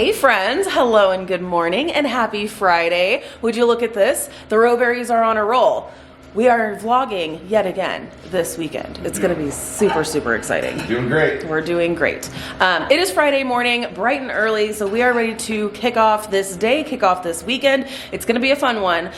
Hey friends, hello and good morning and happy Friday. Would you look at this? The Rowberries are on a roll. We are vlogging yet again this weekend. It's gonna be super, super exciting. Doing great. We're doing great. It is Friday morning, bright and early, so we are ready to kick off this day, kick off this weekend. It's gonna be a fun one.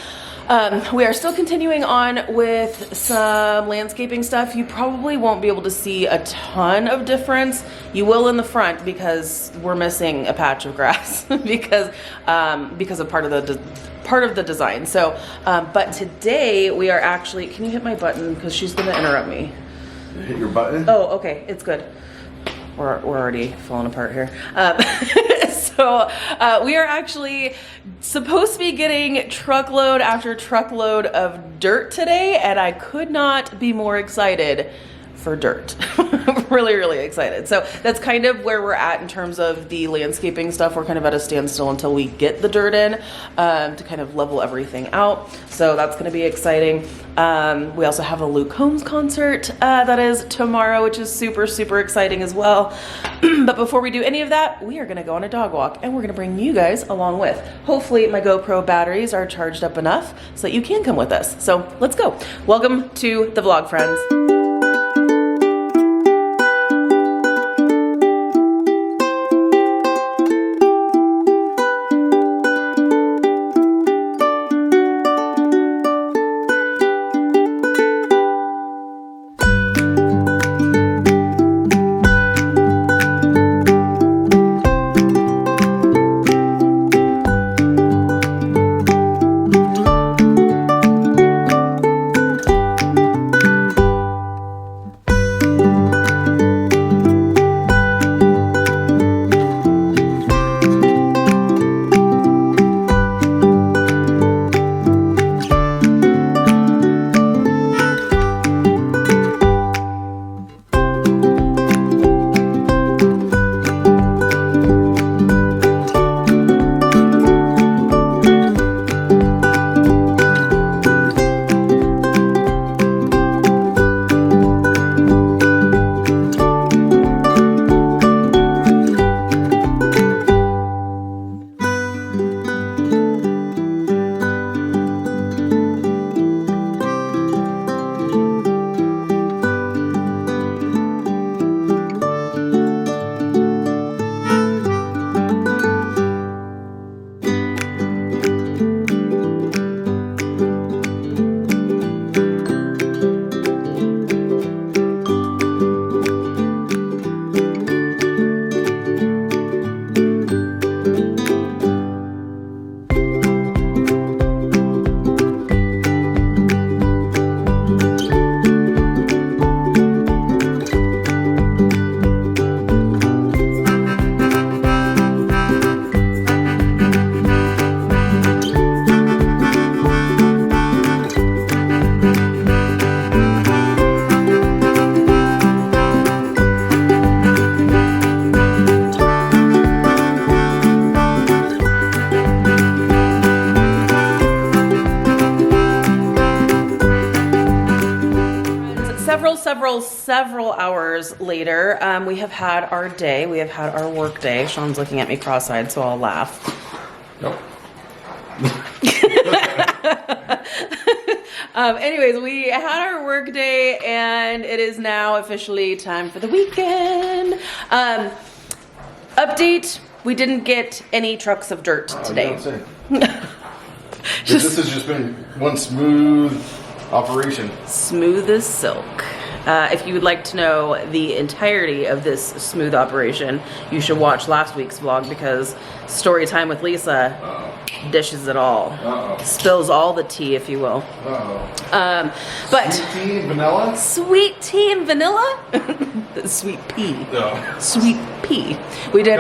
We are still continuing on with some landscaping stuff. You probably won't be able to see a ton of difference. You will in the front because we're missing a patch of grass because of part of the design. So, but today we are actually, can you hit my button? Because she's gonna interrupt me. Hit your button? Oh, okay, it's good. We're already falling apart here. So we are actually supposed to be getting truckload after truckload of dirt today, and I could not be more excited for dirt. Really, really excited. So that's kind of where we're at in terms of the landscaping stuff. We're kind of at a standstill until we get the dirt in to kind of level everything out. So that's going to be exciting. We also have a Luke Combs concert that is tomorrow, which is super, super exciting as well. But before we do any of that, we are going to go on a dog walk and we're going to bring you guys along with. Hopefully my GoPro batteries are charged up enough so that you can come with us. So let's go. Welcome to the vlog, friends. Several hours later, we have had our day. We have had our work day. Sean's looking at me cross-eyed, so I'll laugh. Nope. Anyways, we had our work day, and it is now officially time for the weekend. Update: we didn't get any trucks of dirt today. This has just been one smooth operation. Smooth as silk. If you would like to know the entirety of this smooth operation, you should watch last week's vlog because story time with Lisa dishes it all. Spills all the tea, if you will. But sweet tea and vanilla? Sweet tea and vanilla? Sweet pea. No. Sweet pea. We did.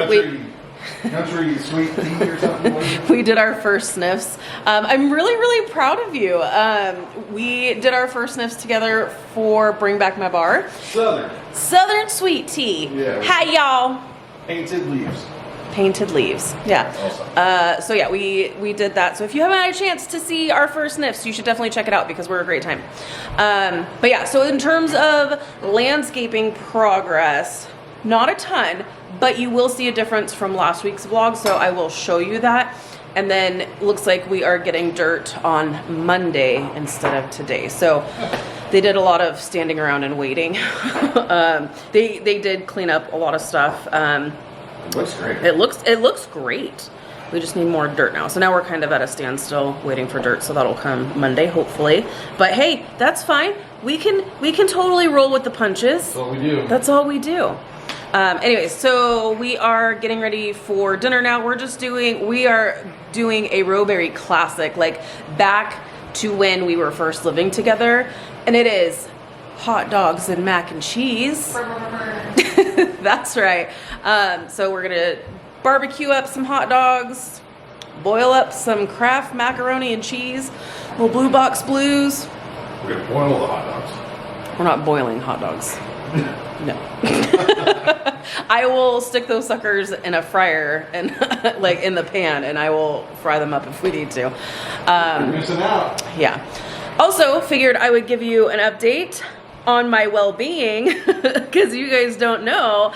Country sweet tea or something like that? We did our first sniffs. I'm really, really proud of you. We did our first sniffs together for Bring Back My Bar. Southern sweet tea. Yeah. Hi, y'all. Painted leaves. Painted leaves. Yeah. Awesome. So yeah, we did that. So if you haven't had a chance to see our first sniffs, you should definitely check it out because we're a great time. But yeah, so in terms of landscaping progress, not a ton, but you will see a difference from last week's vlog, so I will show you that. And then looks like we are getting dirt on Monday instead of today. So they did a lot of standing around and waiting. They did clean up a lot of stuff. It looks great. It looks great. We just need more dirt now. So now we're kind of at a standstill waiting for dirt. So that'll come Monday, hopefully. But hey, that's fine. We can totally roll with the punches. That's all we do. That's all we do. Anyways, so we are getting ready for dinner now. We are doing a Rowberry classic, like back to when we were first living together. And it is hot dogs and mac and cheese. That's right. So we're gonna barbecue up some hot dogs, boil up some Kraft macaroni and cheese, little Blue Box Blues. We're gonna boil the hot dogs. We're not boiling hot dogs. No. I will stick those suckers in a fryer and like in the pan, and I will fry them up if we need to. You're missing out. Yeah. Also figured I would give you an update on my well-being because you guys don't know.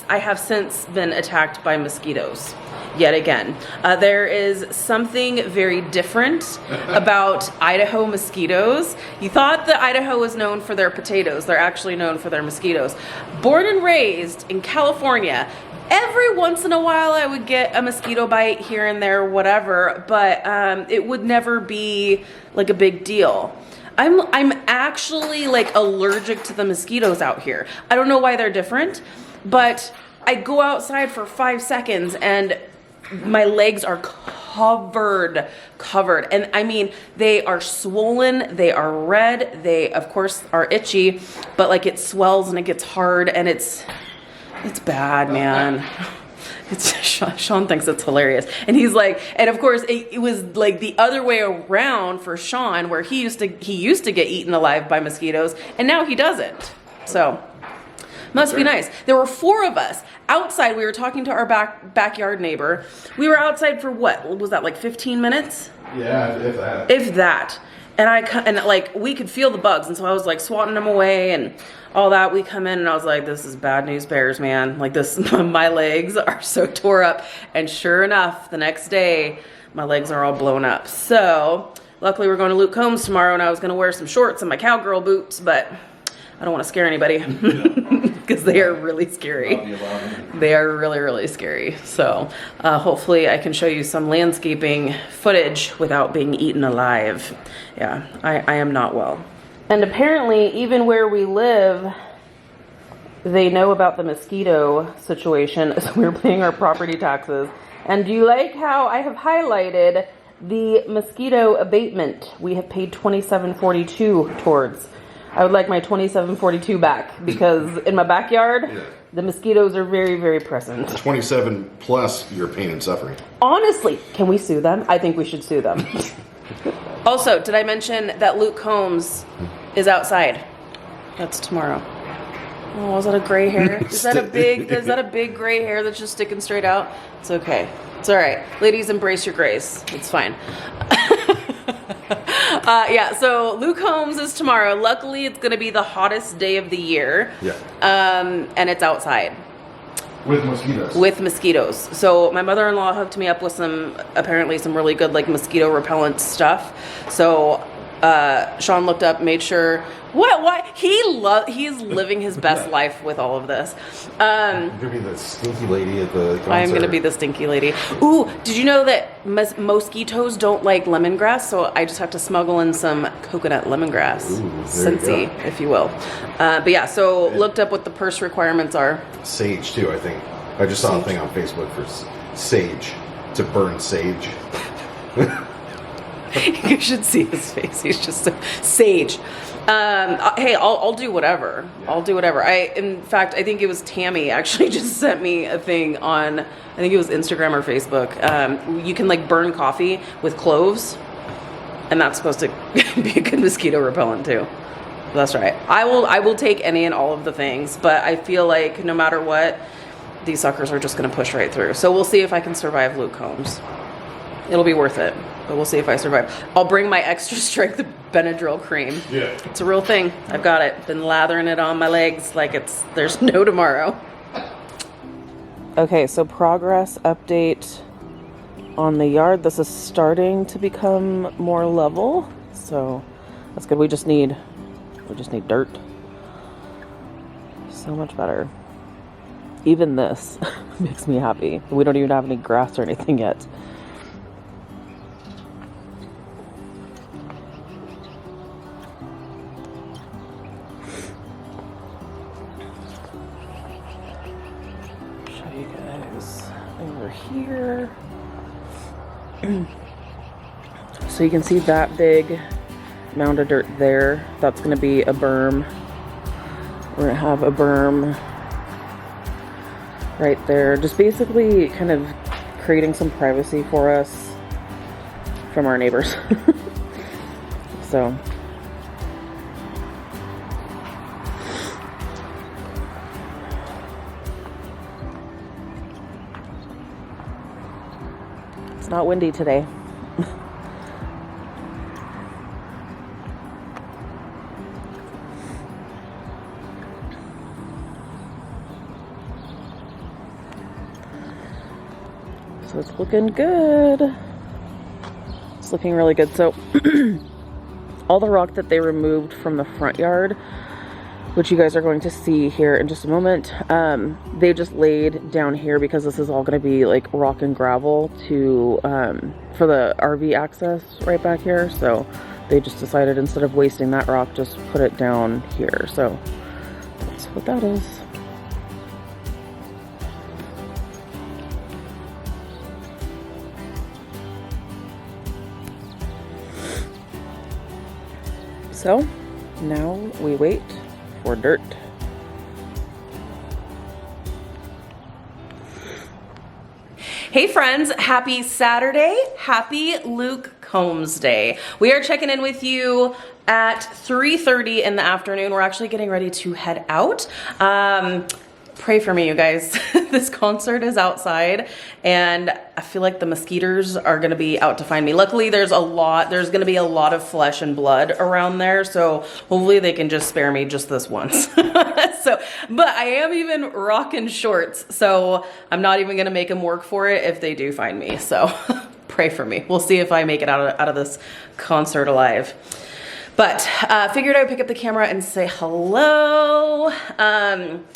I have since been attacked by mosquitoes. Yet again. There is something very different about Idaho mosquitoes. You thought that Idaho was known for their potatoes. They're actually known for their mosquitoes. Born and raised in California, every once in a while I would get a mosquito bite here and there, whatever, but it would never be like a big deal. I'm actually like allergic to the mosquitoes out here. I don't know why they're different, but I go outside for 5 seconds and my legs are covered. And I mean, they are swollen, they are red, they of course are itchy, but like it swells and it gets hard and it's bad, man. Sean thinks it's hilarious. And he's like, and of course it was like the other way around for Sean, where he used to get eaten alive by mosquitoes and now he doesn't. So must be nice. There were 4 of us outside. We were talking to our backyard neighbor. We were outside for what was that, like 15 minutes? Yeah, if that. If that. And like we could feel the bugs, and so I was like swatting them away and all that. We come in and I was like, this is bad news bears, man. Like this, my legs are so tore up. And sure enough, the next day my legs are all blown up. So luckily we're going to Luke Combs tomorrow, and I was going to wear some shorts and my cowgirl boots, but I don't want to scare anybody because they are really scary. They are really, really scary. So hopefully I can show you some landscaping footage without being eaten alive. Yeah, I am not well. And apparently even where we live, they know about the mosquito situation. So we're paying our property taxes. And do you like how I have highlighted the mosquito abatement we have paid $27.42 towards? I would like my $27.42 back because in my backyard, the mosquitoes are very, very present. 27 plus your pain and suffering. Honestly, can we sue them? I think we should sue them. Also, did I mention that Luke Combs is outside? That's tomorrow. Oh, is that a gray hair? Is that a big gray hair that's just sticking straight out? It's okay. It's all right. Ladies, embrace your grays. It's fine. Yeah, so Luke Combs is tomorrow. Luckily, it's going to be the hottest day of the year. Yeah. And it's outside. With mosquitoes. With mosquitoes. So my mother-in-law hooked me up with apparently some really good like mosquito repellent stuff. So Sean looked up, made sure. What? He's living his best life with all of this. You're gonna be the stinky lady at the concert. I am gonna be the stinky lady. Ooh, did you know that mosquitoes don't like lemongrass? So I just have to smuggle in some coconut lemongrass. Ooh, Scentsy, if you will. But yeah, so looked up what the purse requirements are. Sage too, I think. I just saw a thing on Facebook for sage, to burn sage. You should see his face. He's just so sage. Hey, I'll do whatever. I'll do whatever. In fact, I think it was Tammy actually just sent me a thing on, I think it was Instagram or Facebook. You can like burn coffee with cloves, and that's supposed to be a good mosquito repellent too. That's right. I will take any and all of the things, but I feel like no matter what, these suckers are just going to push right through. So we'll see if I can survive Luke Combs. It'll be worth it, but we'll see if I survive. I'll bring my extra strength Benadryl cream. Yeah. It's a real thing. I've got it. Been lathering it on my legs like there's no tomorrow. Okay, so progress update on the yard. This is starting to become more level, so that's good. We just need dirt. So much better. Even this makes me happy. We don't even have any grass or anything yet. Show you guys over here. So you can see that big mound of dirt there. That's going to be a berm. We're going to have a berm right there. Just basically kind of creating some privacy for us from our neighbors. So. It's not windy today. So it's looking good. It's looking really good. So all the rock that they removed from the front yard, which you guys are going to see here in just a moment, they just laid down here because this is all going to be like rock and gravel to for the RV access right back here. So they just decided instead of wasting that rock, just put it down here. So that's what that is. So now we wait for dirt. Hey friends, happy Saturday. Happy Luke Combs Day. We are checking in with you at 3:30 in the afternoon. We're actually getting ready to head out. Pray for me, you guys. This concert is outside and I feel like the mosquitoes are gonna be out to find me. Luckily there's gonna be a lot of flesh and blood around there, so hopefully they can just spare me just this once. But I am even rocking shorts, so I'm not even gonna make them work for it if they do find me, so pray for me. We'll see if I make it out of this concert alive. But figured I would pick up the camera and say hello.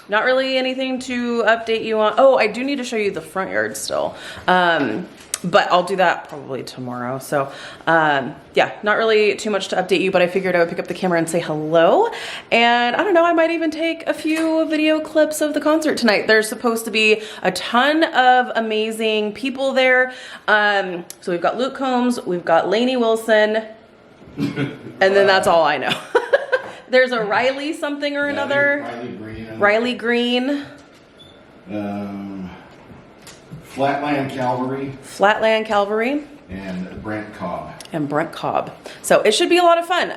Not really anything to update you on. Oh, I do need to show you the front yard still. But I'll do that probably tomorrow. So yeah, not really too much to update you, but I figured I would pick up the camera and say hello. And I don't know, I might even take a few video clips of the concert tonight. There's supposed to be a ton of amazing people there. So we've got Luke Combs, we've got Lainey Wilson, and then that's all I know. There's a Riley something or another. Riley Green. Flatland Calvary. Flatland Calvary. And Brent Cobb. So it should be a lot of fun.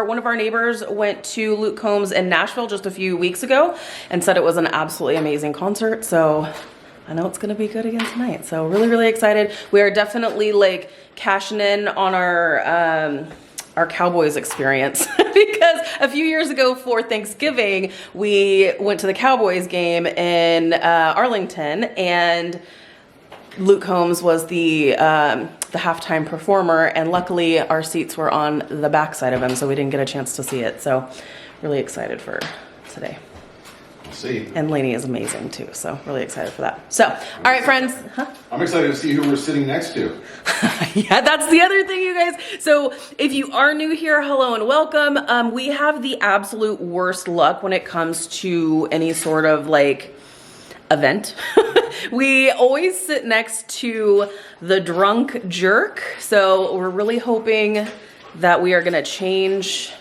One of our neighbors went to Luke Combs in Nashville just a few weeks ago and said it was an absolutely amazing concert. So I know it's gonna be good again tonight. So really, really excited. We are definitely like cashing in on our Cowboys experience because a few years ago for Thanksgiving, we went to the Cowboys game in Arlington and Luke Combs was the halftime performer, and luckily our seats were on the back side of him, so we didn't get a chance to see it. So really excited for today. See. And Lainey is amazing too, so really excited for that. So, all right, friends. Huh? I'm excited to see who we're sitting next to. Yeah, that's the other thing, you guys. So if you are new here, hello and welcome. We have the absolute worst luck when it comes to any sort of like event. We always sit next to the drunk jerk. So we're really hoping that we are gonna change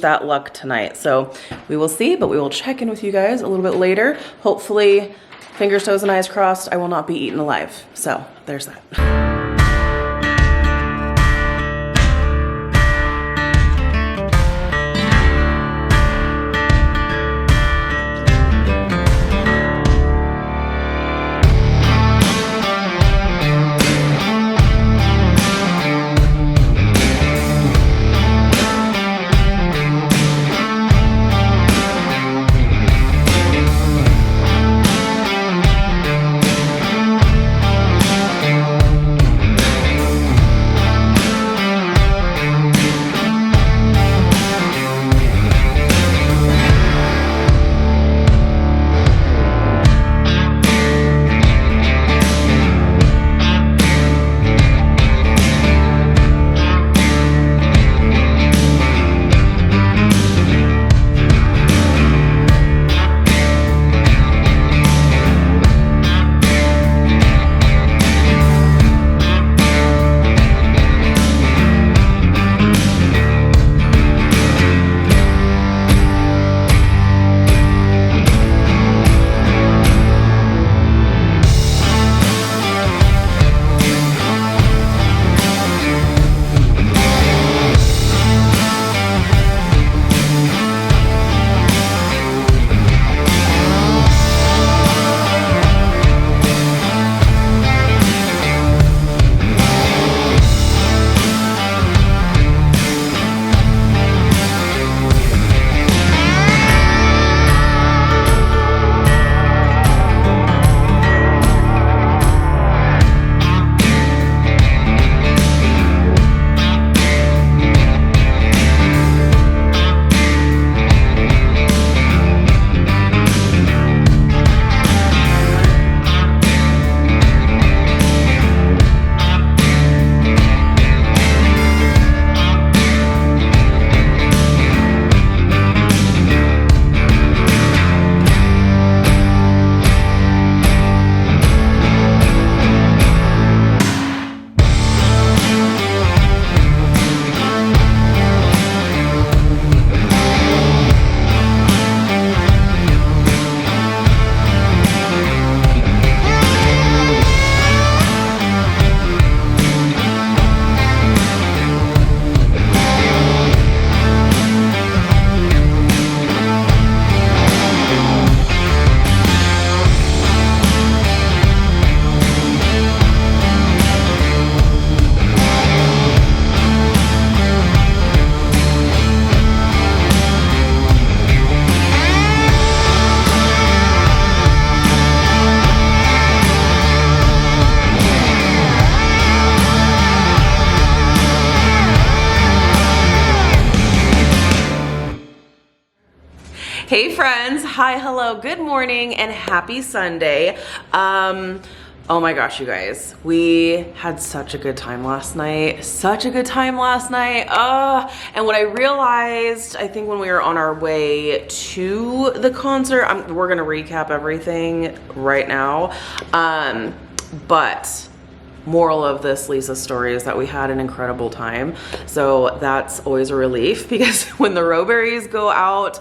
that luck tonight. So we will see, but we will check in with you guys a little bit later. Hopefully, fingers, toes, and eyes crossed, I will not be eaten alive. So there's that. Hey friends, hi, hello, good morning, and happy Sunday. Oh my gosh, you guys, we had such a good time last night. And what I realized, I think when we were on our way to the concert, we're gonna recap everything right now. But moral of this Lisa story is that we had an incredible time. So that's always a relief, because when the Rowberries go out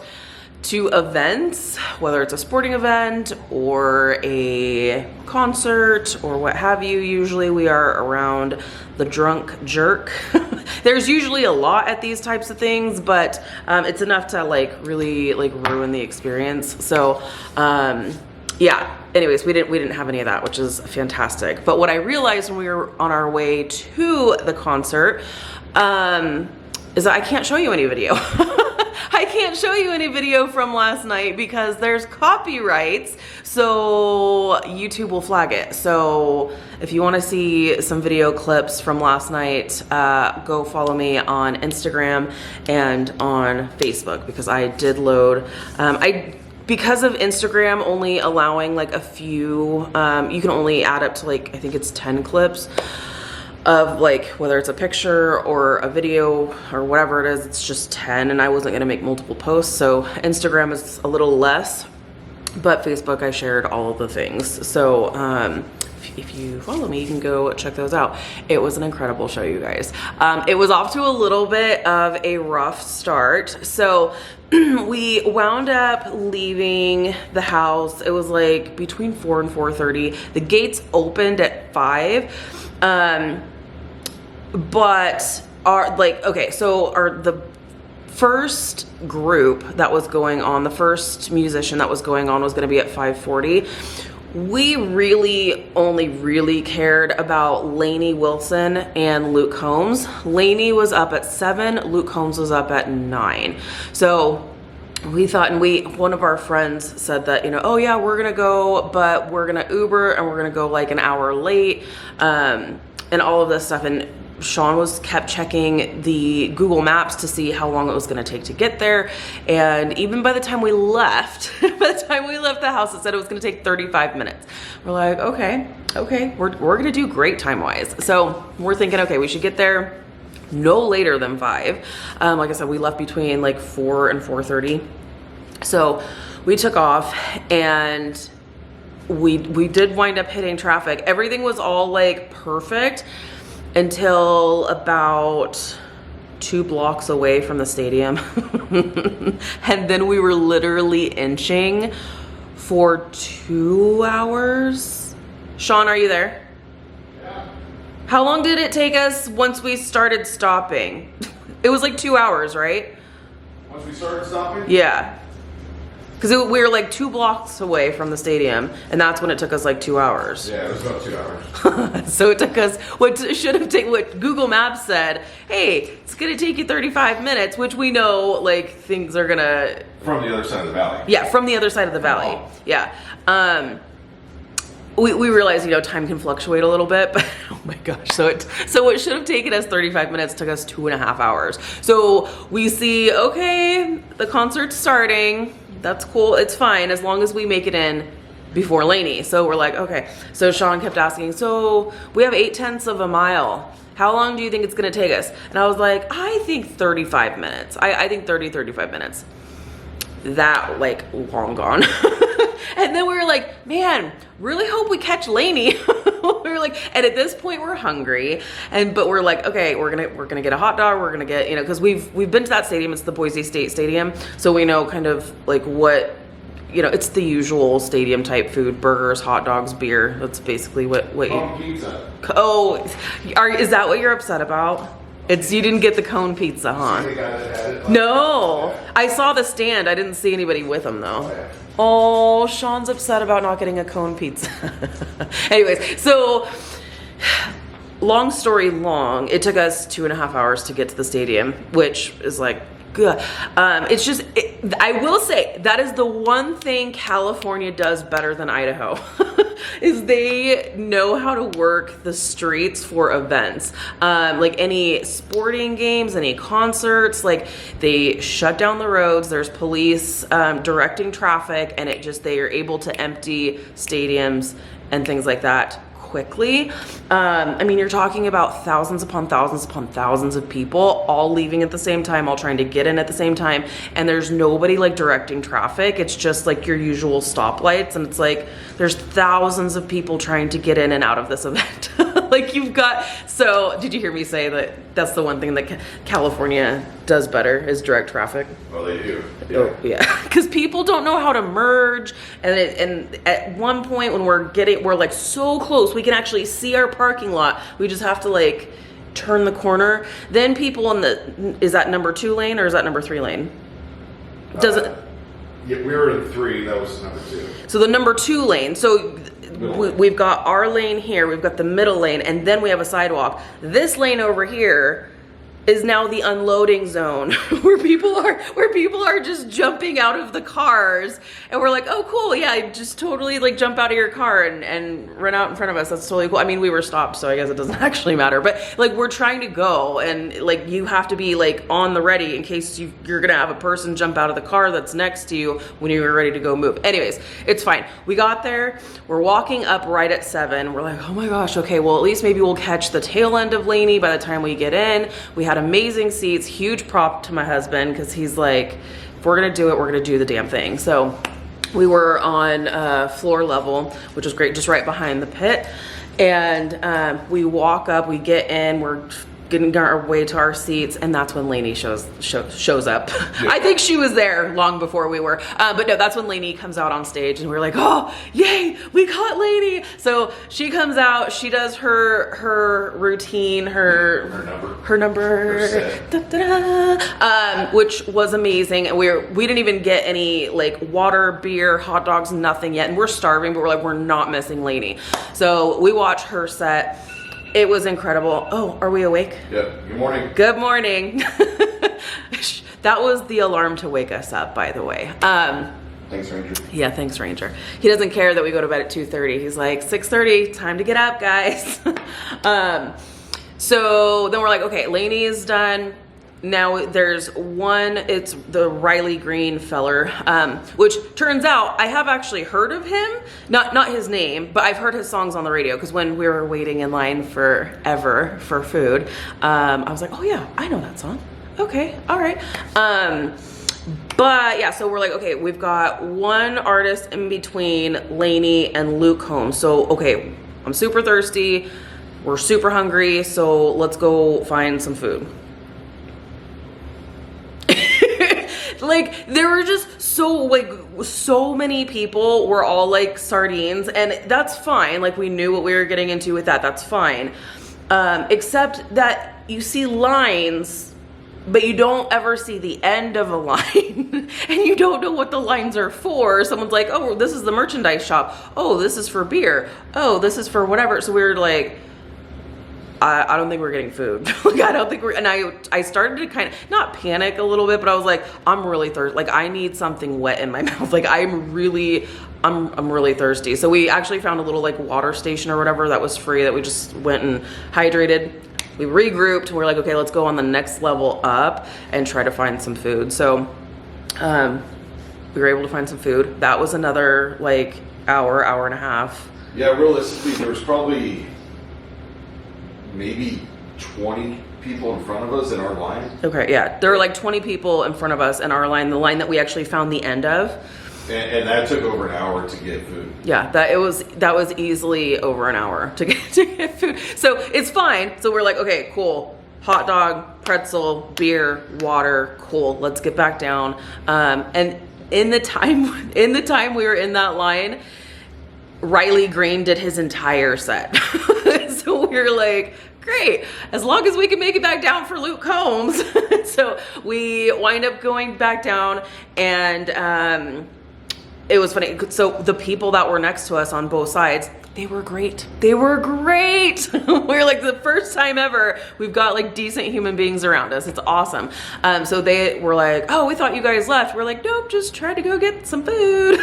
to events, whether it's a sporting event or a concert or what have you, usually we are around the drunk jerk. There's usually a lot at these types of things, but it's enough to like really like ruin the experience. So yeah, anyways, we didn't have any of that, which is fantastic. But what I realized when we were on our way to the concert is that I can't show you any video. I can't show you any video from last night because there's copyrights, so YouTube will flag it. So if you want to see some video clips from last night, go follow me on Instagram and on Facebook, because I did load, because of Instagram only allowing like a few, you can only add up to like, I think it's 10 clips of like, whether it's a picture or a video or whatever it is, it's just 10, and I wasn't gonna make multiple posts. So Instagram is a little less, but Facebook, I shared all of the things. So if you follow me, you can go check those out. It was an incredible show, you guys. It was off to a little bit of a rough start. So we wound up leaving the house. It was like between 4 and 4:30. The gates opened at 5. But the first group that was going on, the first musician that was going on was going to be at 5:40. We only really cared about Lainey Wilson and Luke Combs. Lainey was up at 7, Luke Combs was up at 9. So we thought, and one of our friends said that, you know, oh yeah, we're gonna go, but we're gonna Uber and we're gonna go like an hour late, and all of this stuff. And Sean kept checking the Google Maps to see how long it was gonna take to get there. And even by the time we left, the house, it said it was gonna take 35 minutes. We're like, okay, we're gonna do great time-wise. So we're thinking, okay, we should get there no later than 5. Like I said, we left between like 4 and 4:30. So we took off, and we did wind up hitting traffic. Everything was all like perfect until about 2 blocks away from the stadium. And then we were literally inching for 2 hours. Sean, are you there? Yeah. How long did it take us once we started stopping? It was like 2 hours, right? Once we started stopping? Yeah. Because we were like 2 blocks away from the stadium, and that's when it took us like 2 hours. Yeah, it was about 2 hours. So it took us what Google Maps said, hey, it's gonna take you 35 minutes, which we know like things are gonna... From the other side of the valley. Yeah, from the other side of the valley. Oh. Yeah. We realize, you know, time can fluctuate a little bit, but oh my gosh. So what should have taken us 35 minutes took us 2.5 hours. So we see, okay, the concert's starting. That's cool, it's fine, as long as we make it in before Lainey. So we're like, okay. So Sean kept asking, so we have 8/10 of a mile. How long do you think it's gonna take us? And I was like, I think 35 minutes. I think 35 minutes. That like long gone. And then we were like, man, really hope we catch Lainey. We were like, and at this point we're hungry, but we're like, okay, we're gonna get a hot dog. We're gonna get, you know, because we've been to that stadium. It's the Boise State Stadium, so we know kind of like what, you know, it's the usual stadium type food: burgers, hot dogs, beer. That's basically what Cone pizza. Oh, is that what you're upset about? It's you didn't get the cone pizza, huh? See the guy that had it? No, Yeah. I saw the stand. I didn't see anybody with him though. Oh, yeah. Oh, Sean's upset about not getting a cone pizza. Anyways, so long story long, it took us 2.5 hours to get to the stadium, which is like good. It's just, I will say that is the one thing California does better than Idaho is they know how to work the streets for events. Like any sporting games, any concerts, like they shut down the roads. There's police directing traffic, and they are able to empty stadiums and things like that quickly. I mean, you're talking about thousands upon thousands upon thousands of people all leaving at the same time, all trying to get in at the same time, and there's nobody like directing traffic. It's just like your usual stoplights, and it's like there's thousands of people trying to get in and out of this event. Like you've got, so did you hear me say that that's the one thing that California does better is direct traffic? Oh, they do. Yeah. Oh, yeah. Because people don't know how to merge, and at one point when we're like so close, we can actually see our parking lot. We just have to like turn the corner. Then people is that number 2 lane or is that number 3 lane? Does it? Yeah, we were in 3. That was number 2. So the number 2 lane. So we've got our lane here. We've got the middle lane, and then we have a sidewalk. This lane over here is now the unloading zone where people are just jumping out of the cars, and we're like, oh cool, yeah, just totally like jump out of your car and run out in front of us. That's totally cool. I mean, we were stopped, so I guess it doesn't actually matter, but like we're trying to go, and like you have to be like on the ready in case you're gonna have a person jump out of the car that's next to you when you're ready to go move. Anyways, it's fine. We got there, we're walking up right at 7. We're like, oh my gosh, okay, well at least maybe we'll catch the tail end of Laney by the time we get in. We had amazing seats, huge prop to my husband because he's like, if we're gonna do it, we're gonna do the damn thing. So we were on floor level, which was great, just right behind the pit. And we walk up, we get in, we're getting our way to our seats, and that's when Lainey shows up. Yeah. I think she was there long before we were, but no, that's when Lainey comes out on stage, and we're like, oh yay, we caught Lainey. So she comes out, she does her routine, her number, which was amazing. And we didn't even get any like water, beer, hot dogs, nothing yet, and we're starving, but we're like, we're not missing Lainey. So we watch her set. It was incredible. Oh, are we awake? Yeah. Good morning. Good morning. That was the alarm to wake us up, by the way. Thanks, Ranger. Yeah, thanks, Ranger. He doesn't care that we go to bed at 2:30. He's like, 6:30, time to get up, guys. So then we're like, okay, Lainey is done. Now there's one, it's the Riley Green feller, which turns out I have actually heard of him, not his name, but I've heard his songs on the radio, because when we were waiting in line forever for food, I was like, oh yeah, I know that song. Okay, all right. But yeah, so we're like, okay, we've got one artist in between Lainey and Luke Combs. So, okay, I'm super thirsty, we're super hungry, so let's go find some food. Like there were just so many people were all like sardines, and that's fine. Like we knew what we were getting into with that. That's fine. Except that you see lines, but you don't ever see the end of a line and you don't know what the lines are for. Someone's like, oh, this is the merchandise shop. Oh, this is for beer. Oh, this is for whatever. So we were like, I don't think we're getting food. Like, I don't think we're, and I started to kind of, not panic a little bit, but I was like, I'm really thirsty. Like, I need something wet in my mouth. Like, I'm really thirsty. So we actually found a little like water station or whatever that was free, that we just went and hydrated. We regrouped. We're like, okay, let's go on the next level up and try to find some food. So we were able to find some food. That was another like hour and a half. Yeah, realistically, there was probably maybe 20 people in front of us in our line. Okay, yeah. There were like 20 people in front of us in our line, the line that we actually found the end of. And that took over an hour to get food. Yeah, that was easily over an hour to get food. So it's fine. So we're like, okay, cool. Hot dog, pretzel, beer, water, cool. Let's get back down. And in the time we were in that line, Riley Green did his entire set. So we were like, great, as long as we can make it back down for Luke Combs. So we wind up going back down, and it was funny. So the people that were next to us on both sides, They were great. They were great. We're like the first time ever we've got like decent human beings around us. It's awesome. So they were like, oh, we thought you guys left. We're like, nope, just tried to go get some food.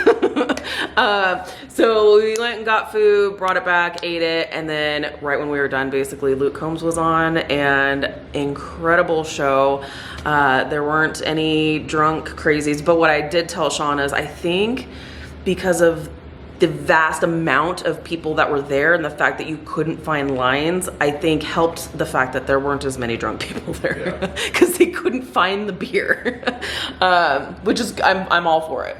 So we went and got food, brought it back, ate it. And then right when we were done, basically Luke Combs was on, and incredible show. There weren't any drunk crazies, but what I did tell Sean is I think because of the vast amount of people that were there and the fact that you couldn't find lines, I think helped the fact that there weren't as many drunk people there because they couldn't find the beer, which is, I'm all for it.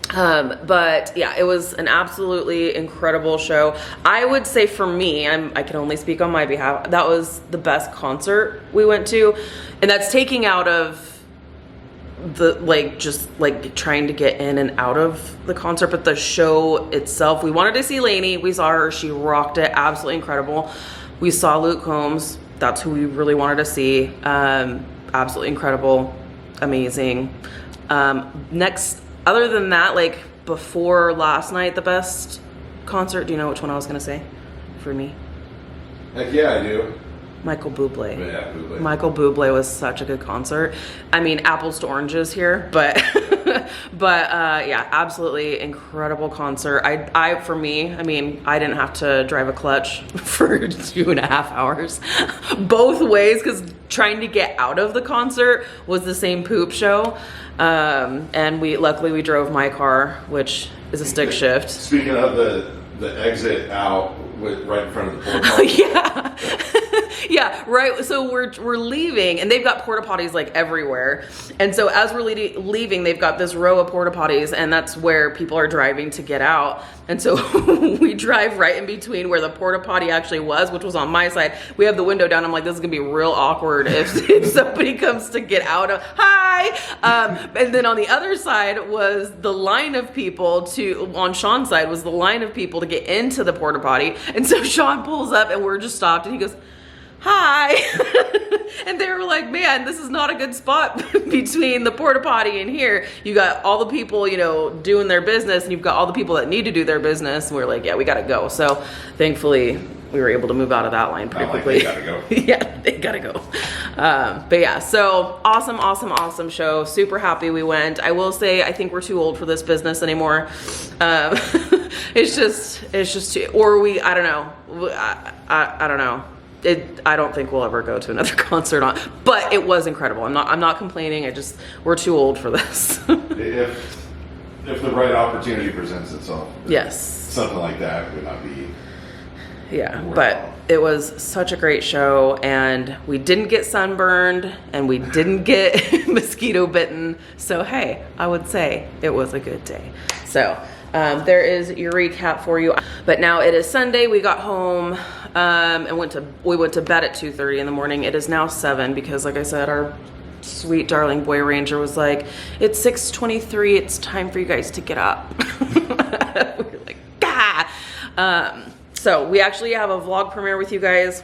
But yeah, it was an absolutely incredible show. I would say for me, I can only speak on my behalf, that was the best concert we went to. And that's taking out of the like just like trying to get in and out of the concert, but the show itself, we wanted to see Lainey. We saw her, she rocked it, absolutely incredible. We saw Luke Combs, that's who we really wanted to see. Absolutely incredible, amazing. Next, other than that, like before last night, the best concert, do you know which one I was gonna say for me? Heck yeah, I do. Michael Bublé. Yeah, Bublé. Michael Bublé was such a good concert. I mean, apples to oranges here, but yeah, absolutely incredible concert. For me, I mean, I didn't have to drive a clutch for 2.5 hours both ways because trying to get out of the concert was the same poop show. And luckily we drove my car, which is a stick shift. Speaking of the exit out right in front of the porta potty. Yeah. Yeah, right. So we're leaving, and they've got porta potties like everywhere. And so as we're leaving, they've got this row of porta potties, and that's where people are driving to get out. And so we drive right in between where the porta potty actually was, which was on my side. We have the window down. I'm like, this is gonna be real awkward if somebody comes to get out of. Hi. And then on the other side was the line of people on Sean's side was the line of people to get into the porta potty. And so Sean pulls up, and we're just stopped, and he goes, hi. And they were like, man, this is not a good spot between the porta potty and here. You got all the people, you know, doing their business, and you've got all the people that need to do their business. And we're like, yeah, we gotta go. So thankfully we were able to move out of that line pretty quickly. They gotta go. Yeah, they gotta go. But yeah, so awesome show. Super happy we went. I will say, I think we're too old for this business anymore. It's just too, or I don't know. I don't know. I don't think we'll ever go to another concert but it was incredible. I'm not complaining. We're too old for this. If the right opportunity presents itself. Yes. Something like that would not be. Yeah, but it was such a great show, and we didn't get sunburned, and we didn't get mosquito bitten. So hey, I would say it was a good day. So there is your recap for you. But now it is Sunday. We got home and we went to bed at 2:30 in the morning. It is now 7 because, like I said, our sweet darling boy ranger was like, it's 6:23. It's time for you guys to get up. We were like, ah. So we actually have a vlog premiere with you guys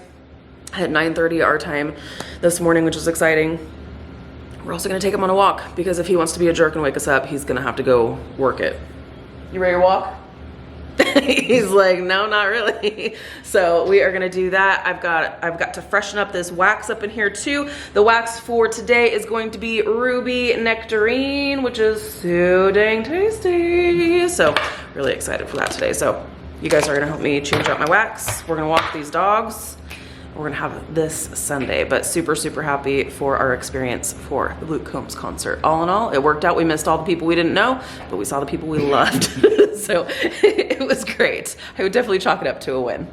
at 9:30 our time this morning, which is exciting. We're also gonna take him on a walk because if he wants to be a jerk and wake us up, he's gonna have to go work it. You ready to walk? He's like, no, not really. So we are gonna do that. I've got to freshen up this wax up in here too. The wax for today is going to be ruby nectarine, which is so dang tasty. So really excited for that today. So you guys are gonna help me change out my wax. We're gonna walk these dogs. We're gonna have this Sunday, but super happy for our experience for the Luke Combs concert. All in all, it worked out. We missed all the people we didn't know, but we saw the people we loved. So it was great. I would definitely chalk it up to a win.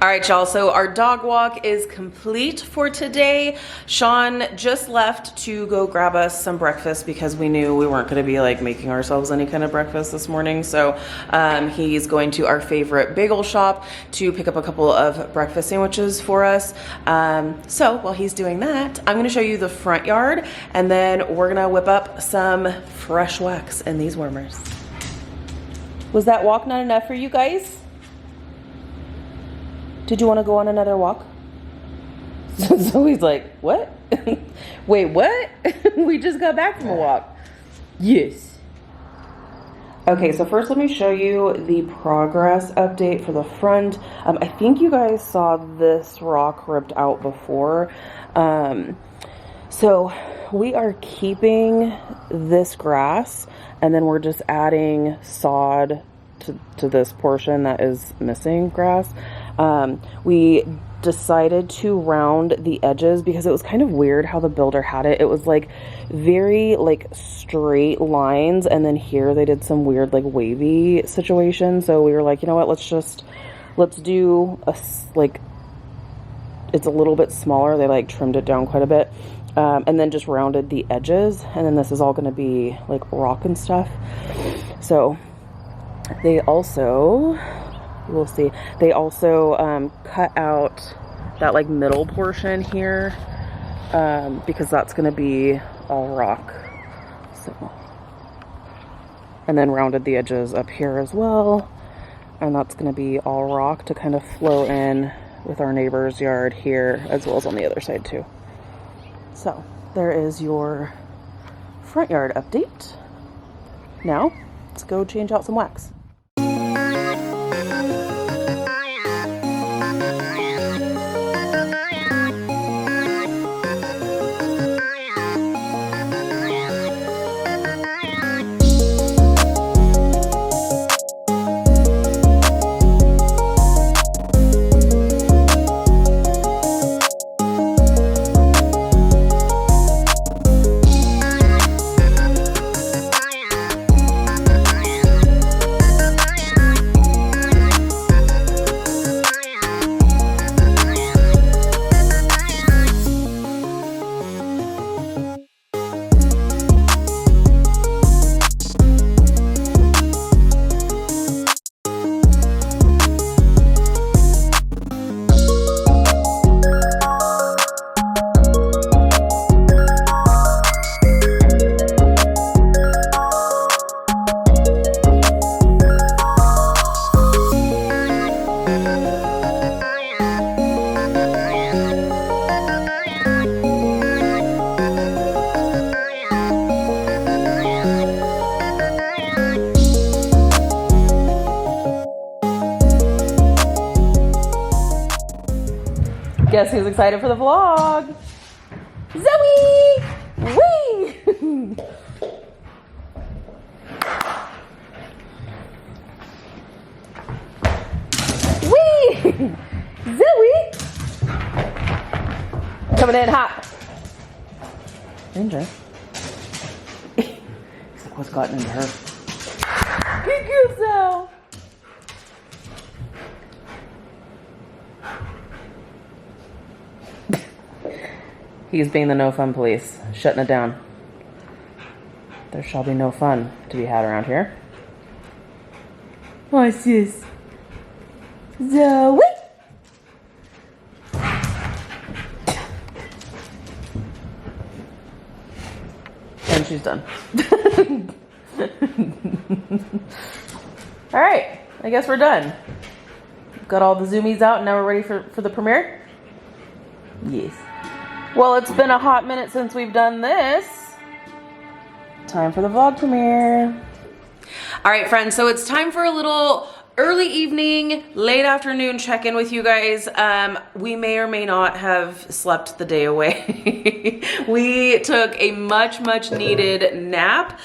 All right, y'all, so our dog walk is complete for today. Sean just left to go grab us some breakfast because we knew we weren't gonna be like making ourselves any kind of breakfast this morning. So he's going to our favorite bagel shop to pick up a couple of breakfast sandwiches for us. So while he's doing that, I'm gonna show you the front yard and then we're gonna whip up some fresh wax in these warmers. Was that walk not enough for you guys? Did you want to go on another walk? So he's like, what? Wait, what? We just got back from a walk. Yes. Okay, so first let me show you the progress update for the front. I think you guys saw this rock ripped out before. So we are keeping this grass and then we're just adding sod to this portion that is missing grass. We decided to round the edges because it was kind of weird how the builder had it. It was like very like straight lines, and then here they did some weird like wavy situation. So we were like, you know what, let's do a like, it's a little bit smaller. They like trimmed it down quite a bit, and then just rounded the edges, and then this is all going to be like rock and stuff. So they also, we'll see, they also cut out that like middle portion here because that's going to be all rock. So, and then rounded the edges up here as well, and that's going to be all rock to kind of flow in with our neighbor's yard here as well as on the other side too. So there is your front yard update. Now let's go change out some wax. Guess who's excited for the vlog? Zoe! Whee! Whee! Zoe! Coming in hot. Ranger. He's like, what's gotten into her? Be yourself. He's being the no fun police, shutting it down. There shall be no fun to be had around here. What's this? Zoe! And she's done. All right, I guess we're done. Got all the zoomies out and now we're ready for the premiere? Yes. Well, it's been a hot minute since we've done this. Time for the vlog premiere. All right, friends, so it's time for a little early evening, late afternoon check-in with you guys. We may or may not have slept the day away. We took a much needed nap.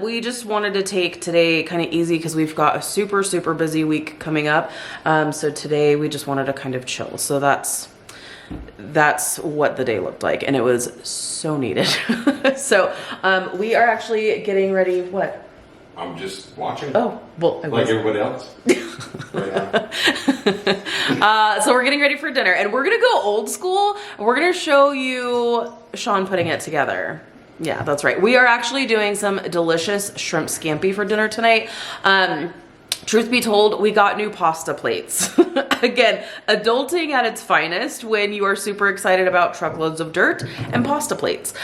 We just wanted to take today kind of easy because we've got a super busy week coming up. So today we just wanted to kind of chill. So that's what the day looked like, and it was so needed. So we are actually getting ready. What? I'm just watching. Oh, well, I Like was. everybody else. Right now. So we're getting ready for dinner, and we're gonna go old school. We're gonna show you Sean putting it together. Yeah, that's right. We are actually doing some delicious shrimp scampi for dinner tonight. Truth be told, we got new pasta plates. Again, adulting at its finest when you are super excited about truckloads of dirt and pasta plates.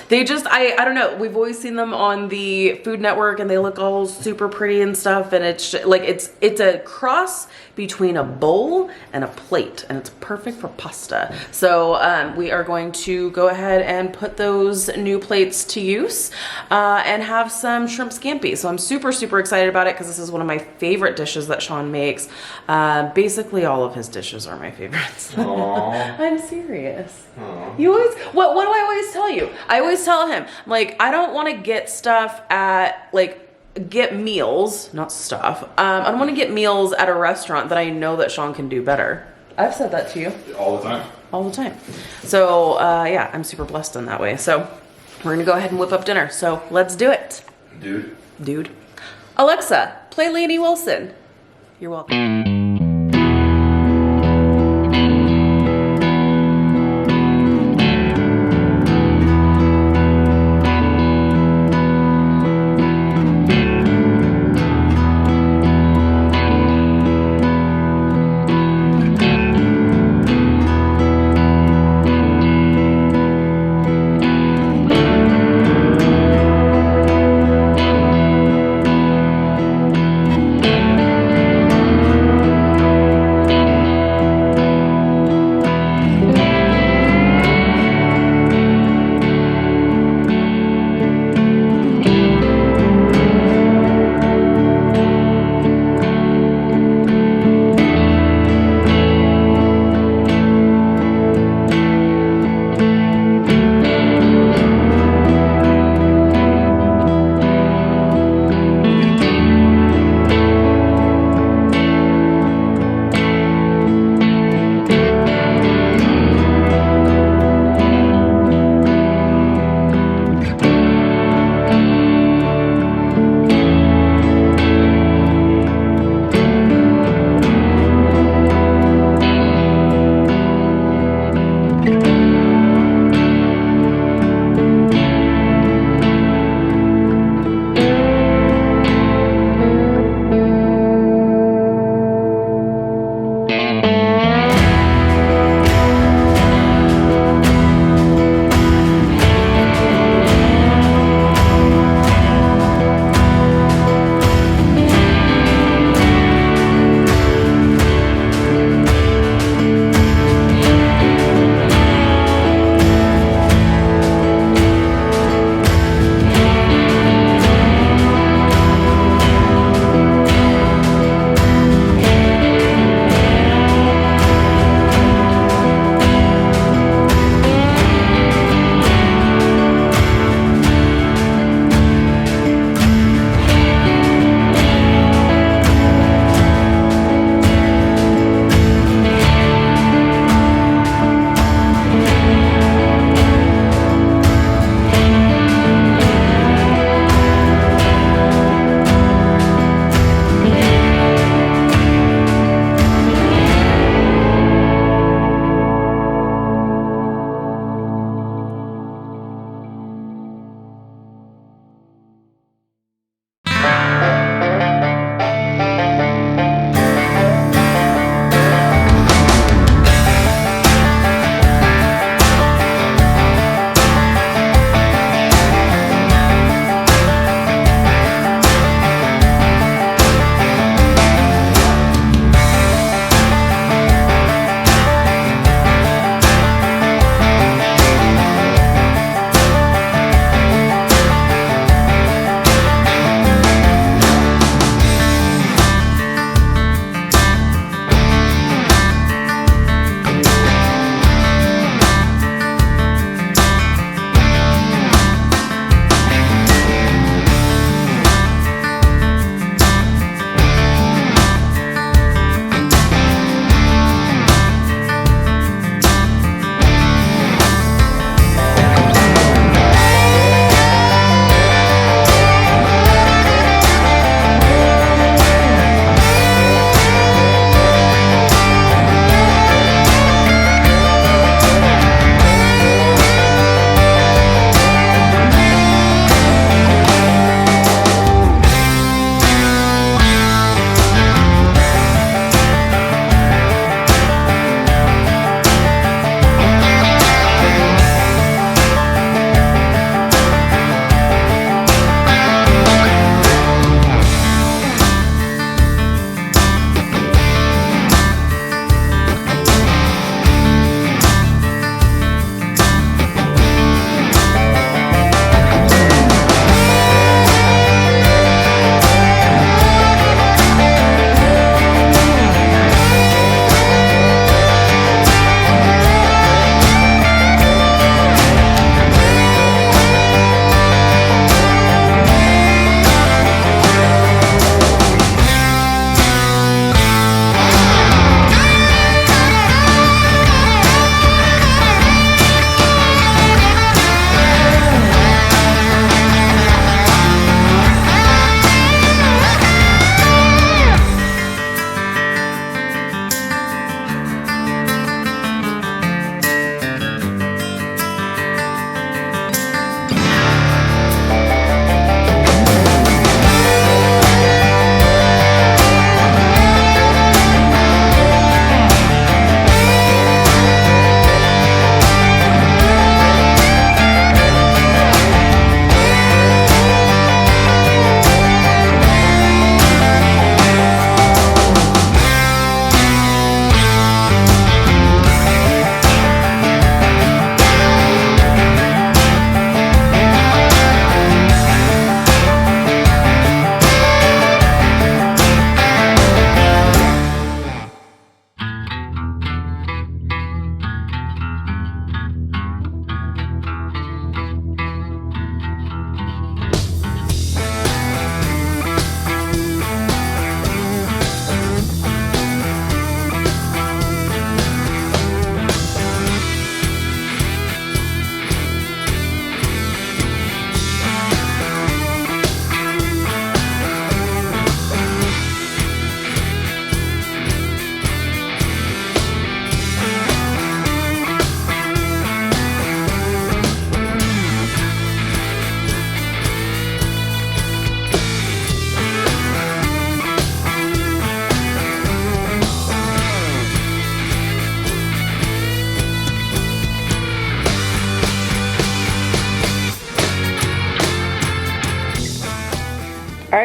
They just, I don't know, we've always seen them on the Food Network and they look all super pretty and stuff, and it's just, like, it's a cross between a bowl and a plate, and it's perfect for pasta. So we are going to go ahead and put those new plates to use and have some shrimp scampi. So I'm super, super excited about it because this is one of my favorite dishes that Sean makes. Basically all of his dishes are my favorites. Aww. I'm serious. Aww. You always, what do I always tell you? I always tell him, like, I don't want to get stuff at, like, get meals, not stuff. I don't want to get meals at a restaurant that I know that Sean can do better. I've said that to you All the time. all the time. So yeah, I'm super blessed in that way. So we're gonna go ahead and whip up dinner. So let's do it. Dude. Alexa, play Lainey Wilson. You're welcome.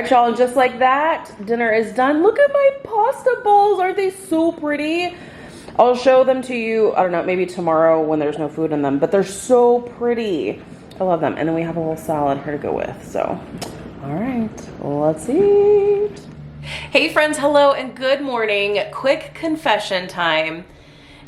right, y'all, and just like that, dinner is done. Look at my pasta bowls. Aren't they so pretty? I'll show them to you, I don't know, maybe tomorrow when there's no food in them, but they're so pretty. I love them. And then we have a little salad here to go with. So, all right, let's eat. Hey friends, hello and good morning. Quick confession time.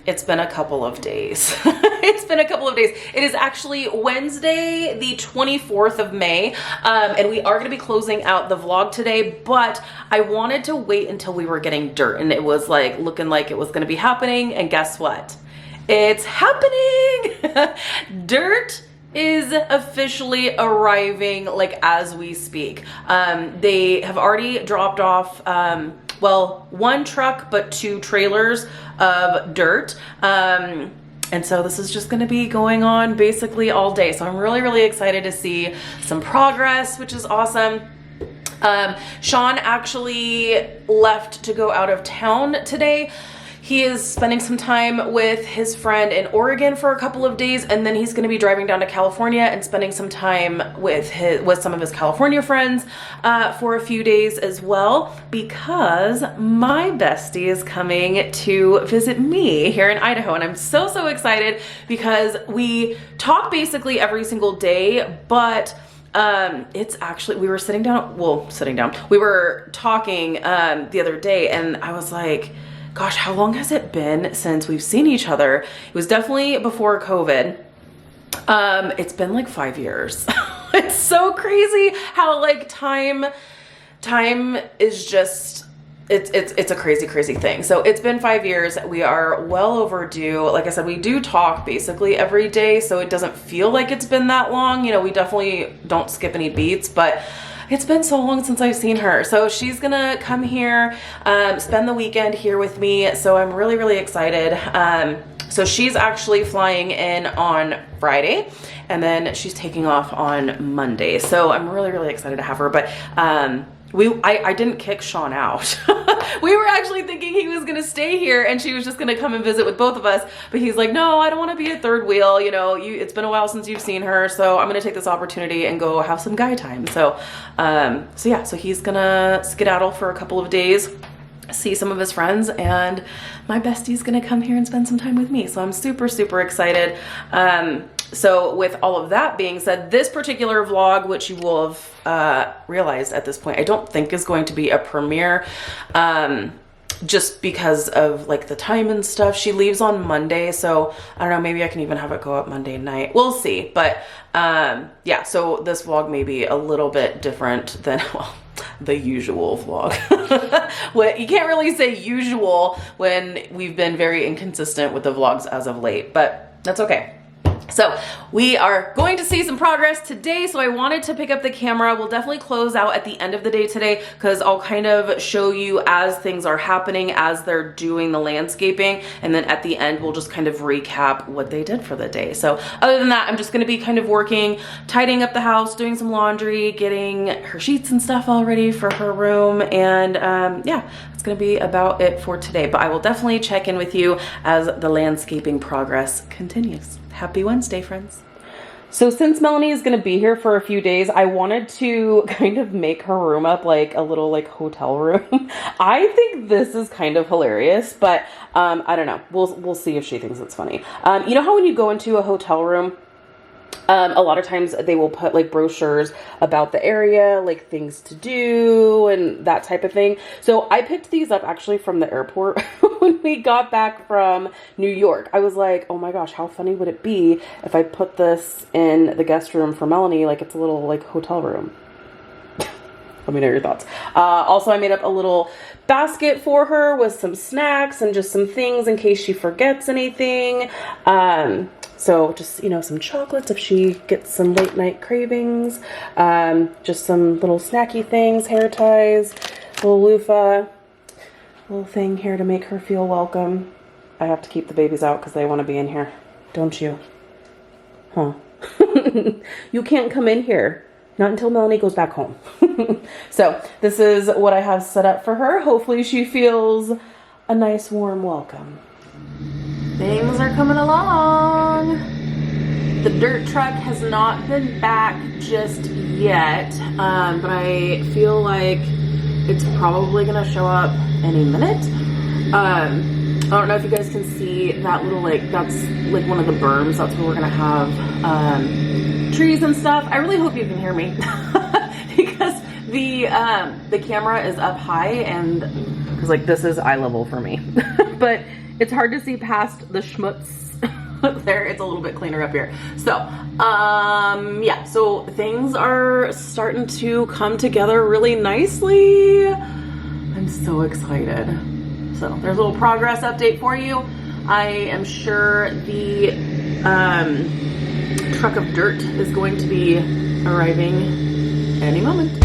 It's been a couple of days. It's been a couple of days. It is actually Wednesday, the 24th of May, and we are gonna be closing out the vlog today, but I wanted to wait until we were getting dirt, and it was like looking like it was gonna be happening, and guess what? It's happening! Dirt is officially arriving like as we speak. They have already dropped off well, one truck, but 2 trailers of dirt. And so this is just gonna be going on basically all day. So I'm really, really excited to see some progress, which is awesome. Sean actually left to go out of town today. He is spending some time with his friend in Oregon for a couple of days, and then he's going to be driving down to California and spending some time with some of his California friends for a few days as well, because my bestie is coming to visit me here in Idaho, and I'm so, so excited because we talk basically every single day, but it's actually, we were we were talking the other day, and I was like, gosh, how long has it been since we've seen each other? It was definitely before COVID. It's been like 5 years. It's so crazy how like time is just, it's a crazy, crazy thing. So it's been 5 years. We are well overdue. Like I said, we do talk basically every day, so it doesn't feel like it's been that long. You know, we definitely don't skip any beats, but it's been so long since I've seen her. So she's gonna come here, spend the weekend here with me. So I'm really, really excited. So she's actually flying in on Friday, and then she's taking off on Monday. So I'm really, really excited to have her. But I didn't kick Sean out. We were actually thinking he was gonna stay here and she was just gonna come and visit with both of us, but he's like, no, I don't want to be a third wheel. You know, it's been a while since you've seen her, so I'm gonna take this opportunity and go have some guy time. So yeah, so he's gonna skedaddle for a couple of days, see some of his friends, and my bestie's gonna come here and spend some time with me. So I'm super, super excited. So with all of that being said, this particular vlog, which you will have realized at this point, I don't think is going to be a premiere, just because of like the time and stuff. She leaves on Monday, so I don't know, maybe I can even have it go up Monday night. We'll see. But yeah, so this vlog may be a little bit different than, well, the usual vlog. What you can't really say usual when we've been very inconsistent with the vlogs as of late, but that's okay. So we are going to see some progress today. So I wanted to pick up the camera. We'll definitely close out at the end of the day today, because I'll kind of show you as things are happening, as they're doing the landscaping. And then at the end, we'll just kind of recap what they did for the day. So other than that, I'm just going to be kind of working, tidying up the house, doing some laundry, getting her sheets and stuff all ready for her room. And yeah, it's going to be about it for today. But I will definitely check in with you as the landscaping progress continues. Happy Wednesday, friends. So since Melanie is going to be here for a few days, I wanted to kind of make her room up like a little like hotel room. I think this is kind of hilarious, but I don't know. We'll see if she thinks it's funny. You know how when you go into a hotel room, a lot of times they will put like brochures about the area, like things to do and that type of thing. So I picked these up actually from the airport when we got back from New York. I was like, oh my gosh, how funny would it be if I put this in the guest room for Melanie, like it's a little like hotel room. Let me know your thoughts. Also, I made up a little basket for her with some snacks and just some things in case she forgets anything. So just, you know, some chocolates if she gets some late night cravings. Just some little snacky things, hair ties, little loofah, little thing here to make her feel welcome. I have to keep the babies out because they want to be in here. Don't you? Huh? You can't come in here. Not until Melanie goes back home. So this is what I have set up for her. Hopefully she feels a nice warm welcome. Things are coming along. The dirt truck has not been back just yet, but I feel like it's probably gonna show up any minute. I don't know if you guys can see that little, like, that's like one of the berms. That's where we're gonna have trees and stuff. I really hope you can hear me because the camera is up high, and because like this is eye level for me, but it's hard to see past the schmutz there. It's a little bit cleaner up here. So yeah, so things are starting to come together really nicely. I'm so excited. So there's a little progress update for you. I am sure the truck of dirt is going to be arriving any moment.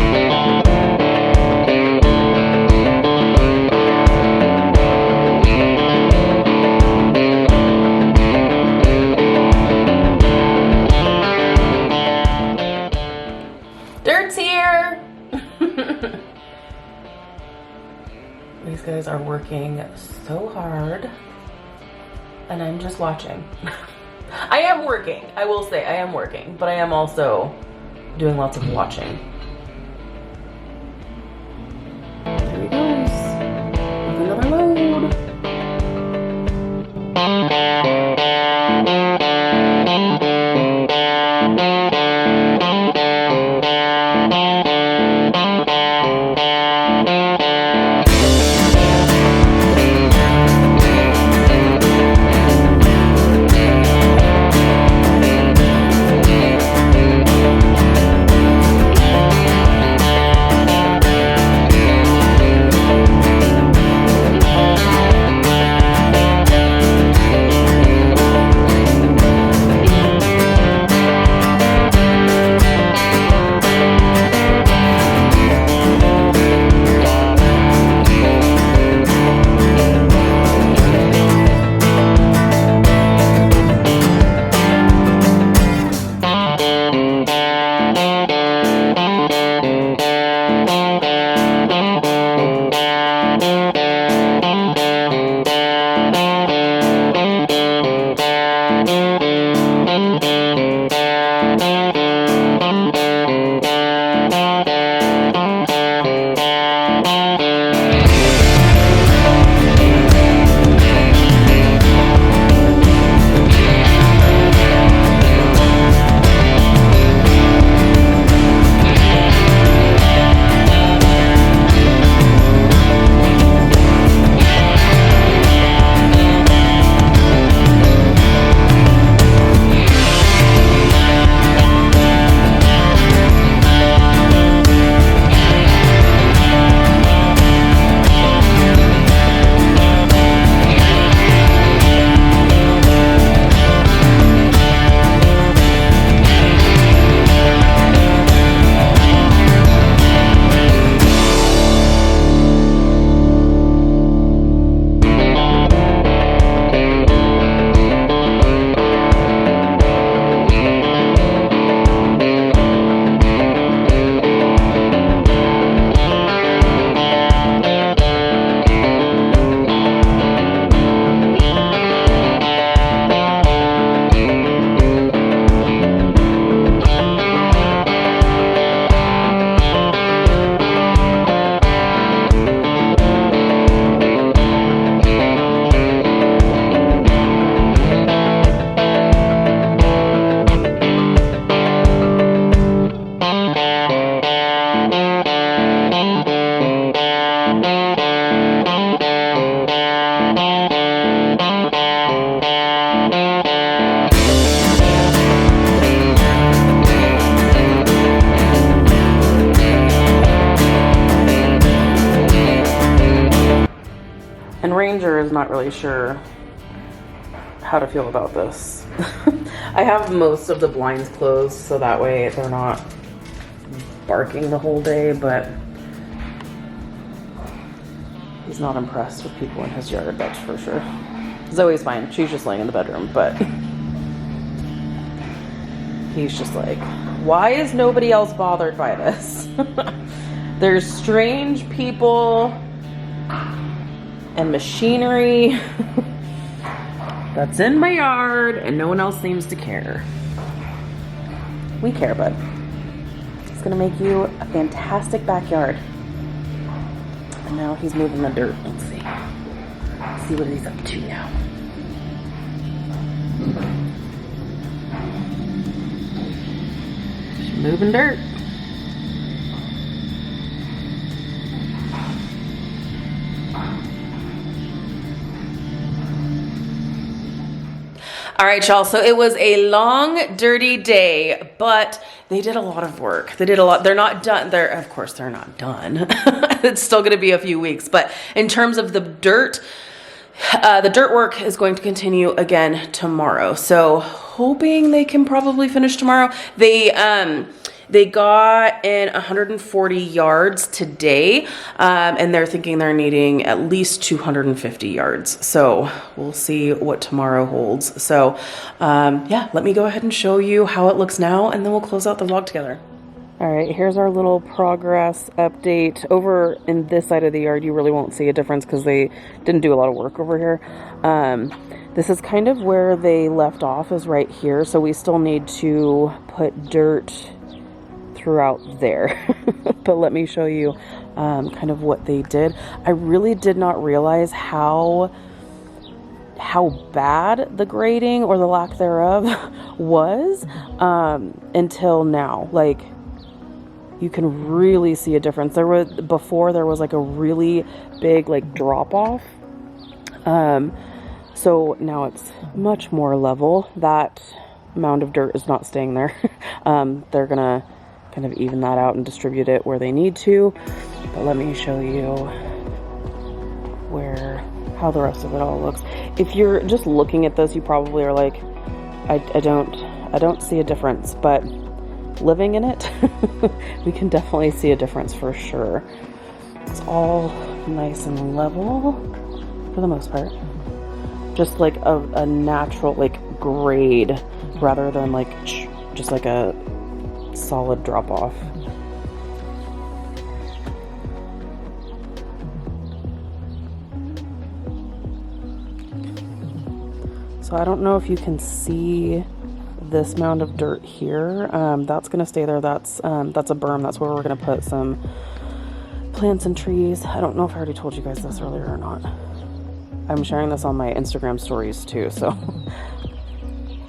Dirt's here! These guys are working so hard, and I'm just watching. I am working, I will say I am working, but I am also doing lots of watching. There he goes, with another load. And Ranger is not really sure how to feel about this. I have most of the blinds closed so that way they're not barking the whole day, but he's not impressed with people in his yard, that's for sure. Zoe's fine, she's just laying in the bedroom, but he's just like, why is nobody else bothered by this? There's strange people and machinery that's in my yard and no one else seems to care. We care, bud. Let's gonna make you a fantastic backyard. And now he's moving the dirt. Let's see. Let's see what he's up to now. Just moving dirt. All right, y'all, so it was a long, dirty day, but they did a lot of work. They did a lot. They're not done. Of course, they're not done. It's still going to be a few weeks, but in terms of the dirt work is going to continue again tomorrow. So hoping they can probably finish tomorrow. They got in 140 yards today, and they're thinking they're needing at least 250 yards. So we'll see what tomorrow holds. So yeah, let me go ahead and show you how it looks now, and then we'll close out the vlog together. All right, here's our little progress update. Over in this side of the yard, you really won't see a difference because they didn't do a lot of work over here. This is kind of where they left off, is right here. So we still need to put dirt throughout there. But let me show you kind of what they did. I really did not realize how bad the grading, or the lack thereof, was until now. Like, you can really see a difference. Before there was like a really big like drop off. So now it's much more level. That mound of dirt is not staying there. They're gonna kind of even that out and distribute it where they need to. But let me show you how the rest of it all looks. If you're just looking at this, you probably are like, I don't see a difference, but living in it, we can definitely see a difference for sure. It's all nice and level for the most part. Just like a natural like grade rather than like just like a solid drop off. So I don't know if you can see this mound of dirt here. That's gonna stay there. That's a berm. That's where we're gonna put some plants and trees. I don't know if I already told you guys this earlier or not. I'm sharing this on my Instagram stories too, so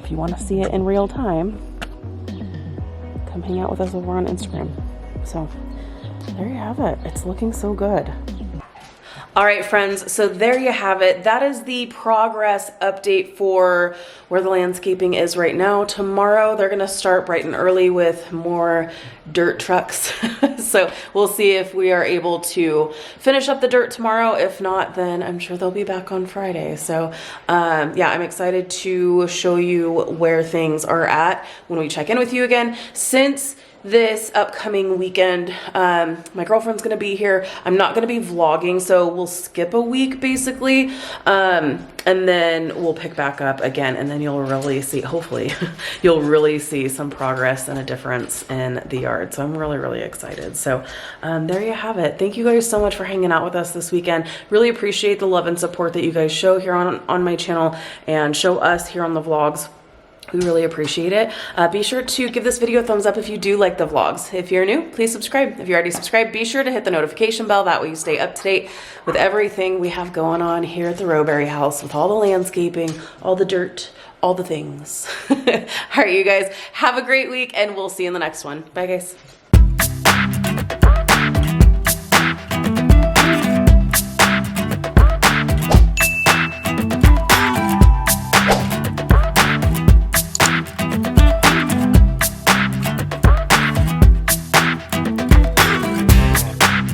if you want to see it in real time, come hang out with us over on Instagram. So there you have it. It's looking so good. All right, friends, so there you have it. That is the progress update for where the landscaping is right now. Tomorrow, they're gonna start bright and early with more dirt trucks. So we'll see if we are able to finish up the dirt tomorrow. If not, then I'm sure they'll be back on Friday. So yeah, I'm excited to show you where things are at when we check in with you again. Since this upcoming weekend, my girlfriend's gonna be here. I'm not gonna be vlogging, so we'll skip a week basically, and then we'll pick back up again, and then you'll really see, hopefully you'll really see some progress and a difference in the yard. So I'm really excited. So there you have it. Thank you guys so much for hanging out with us this weekend. Really appreciate the love and support that you guys show here on my channel and show us here on the vlogs. We really appreciate it. Be sure to give this video a thumbs up if you do like the vlogs. If you're new, please subscribe. If you're already subscribed, be sure to hit the notification bell. That way you stay up to date with everything we have going on here at the Rowberry house, with all the landscaping, all the dirt, all the things. All right, you guys, have a great week, and we'll see you in the next one. Bye, guys.